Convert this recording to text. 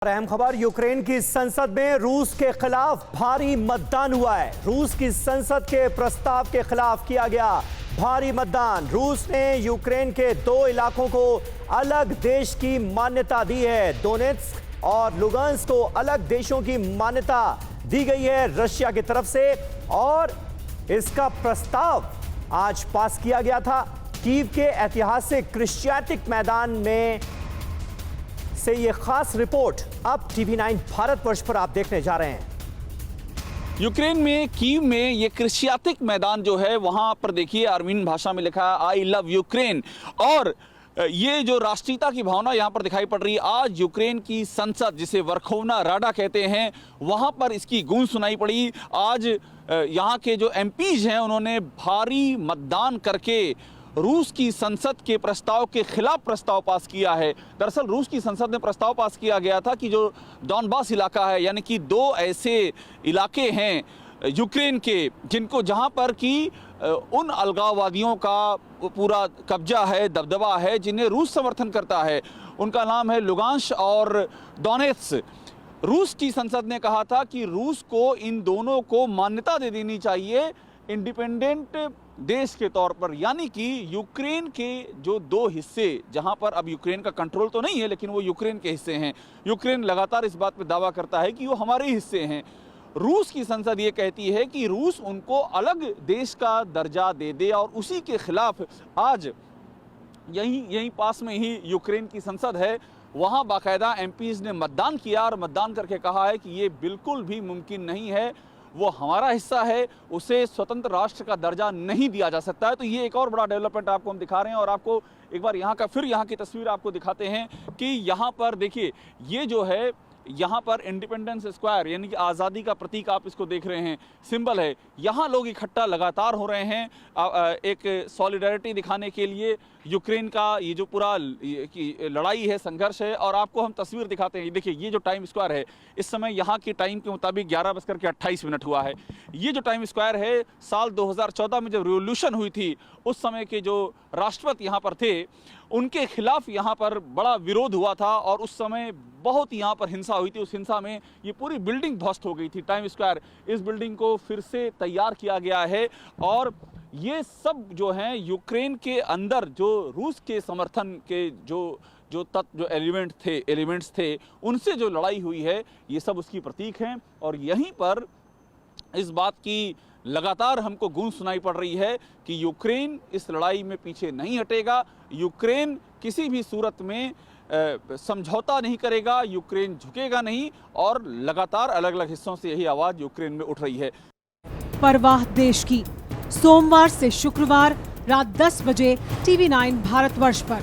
अहम खबर, यूक्रेन की संसद में रूस के खिलाफ भारी मतदान हुआ है। रूस की संसद के प्रस्ताव के खिलाफ किया गया भारी मतदान। रूस ने यूक्रेन के दो इलाकों को अलग देश की मान्यता दी है। दोनेत्स्क और लुगांस्क को अलग देशों की मान्यता दी गई है रशिया की तरफ से, और इसका प्रस्ताव आज पास किया गया था। कीव के ऐतिहासिक क्रिश्चियाटिक मैदान में से ये खास रिपोर्ट अब TV9 भारतवर्ष पर आप देखने जा रहे हैं। यूक्रेन में कीव में ये क्रिश्चियाटिक मैदान जो है वहां पर देखिए आर्मीन भाषा में लिखा है आई लव यूक्रेन, और ये जो राष्ट्रीयता की भावना यहाँ पर दिखाई पड़ रही है। आज यूक्रेन की संसद, जिसे वर्खोवना राडा कहते हैं, वहाँ पर इसकी गूंज सुनाई पड़ी। आज यहाँ के जो MPs हैं उन्होंने भारी मतदान करके रूस की संसद के प्रस्ताव के खिलाफ प्रस्ताव पास किया है। दरअसल रूस की संसद में प्रस्ताव पास किया गया था कि जो डॉनबास इलाका है, यानी कि दो ऐसे इलाके हैं यूक्रेन के जिनको जहां पर कि उन अलगाववादियों का पूरा कब्जा है, दबदबा है, जिन्हें रूस समर्थन करता है। उनका नाम है लुगांश और डोनेत्स्क। रूस की संसद ने कहा था कि रूस को इन दोनों को मान्यता दे देनी चाहिए इंडिपेंडेंट देश के तौर पर, यानी कि यूक्रेन के जो दो हिस्से, जहां पर अब यूक्रेन का कंट्रोल तो नहीं है लेकिन वो यूक्रेन के हिस्से हैं। यूक्रेन लगातार इस बात पर दावा करता है कि वो हमारे हिस्से हैं। रूस की संसद ये कहती है कि रूस उनको अलग देश का दर्जा दे दे, और उसी के खिलाफ आज यहीं पास में ही यूक्रेन की संसद है, वहाँ बाकायदा MPs ने मतदान किया और मतदान करके कहा है कि ये बिल्कुल भी मुमकिन नहीं है, वो हमारा हिस्सा है, उसे स्वतंत्र राष्ट्र का दर्जा नहीं दिया जा सकता है। तो ये एक और बड़ा डेवलपमेंट आपको हम दिखा रहे हैं, और आपको एक बार यहाँ की तस्वीर आपको दिखाते हैं कि यहाँ पर देखिए, ये जो है यहाँ पर इंडिपेंडेंस स्क्वायर, यानी कि आज़ादी का प्रतीक आप इसको देख रहे हैं, सिंबल है। यहाँ लोग इकट्ठा लगातार हो रहे हैं एक सॉलिडारिटी दिखाने के लिए। यूक्रेन का ये जो पूरा लड़ाई है, संघर्ष है, और आपको हम तस्वीर दिखाते हैं। देखिए, ये जो टाइम स्क्वायर है, इस समय यहाँ की टाइम के मुताबिक 11:28 हुआ है। ये जो टाइम स्क्वायर है, साल 2014 में जब रिवॉल्यूशन हुई थी, उस समय के जो राष्ट्रपति यहाँ पर थे, उनके खिलाफ यहाँ पर बड़ा विरोध हुआ था, और उस समय बहुत यहाँ पर हिंसा हुई थी। उस हिंसा में ये पूरी बिल्डिंग ध्वस्त हो गई थी, टाइम स्क्वायर। इस बिल्डिंग को फिर से तैयार किया गया है, और ये सब जो हैं यूक्रेन के अंदर जो रूस के समर्थन के जो एलिमेंट्स थे, उनसे जो लड़ाई हुई है, ये सब उसकी प्रतीक हैं। और यहीं पर इस बात की लगातार हमको गूंज सुनाई पड़ रही है कि यूक्रेन इस लड़ाई में पीछे नहीं हटेगा। यूक्रेन किसी भी सूरत में समझौता नहीं करेगा, यूक्रेन झुकेगा नहीं, और लगातार अलग अलग हिस्सों से यही आवाज़ यूक्रेन में उठ रही है। परवाह देश की, सोमवार से शुक्रवार रात 10 बजे TV9 भारतवर्ष पर।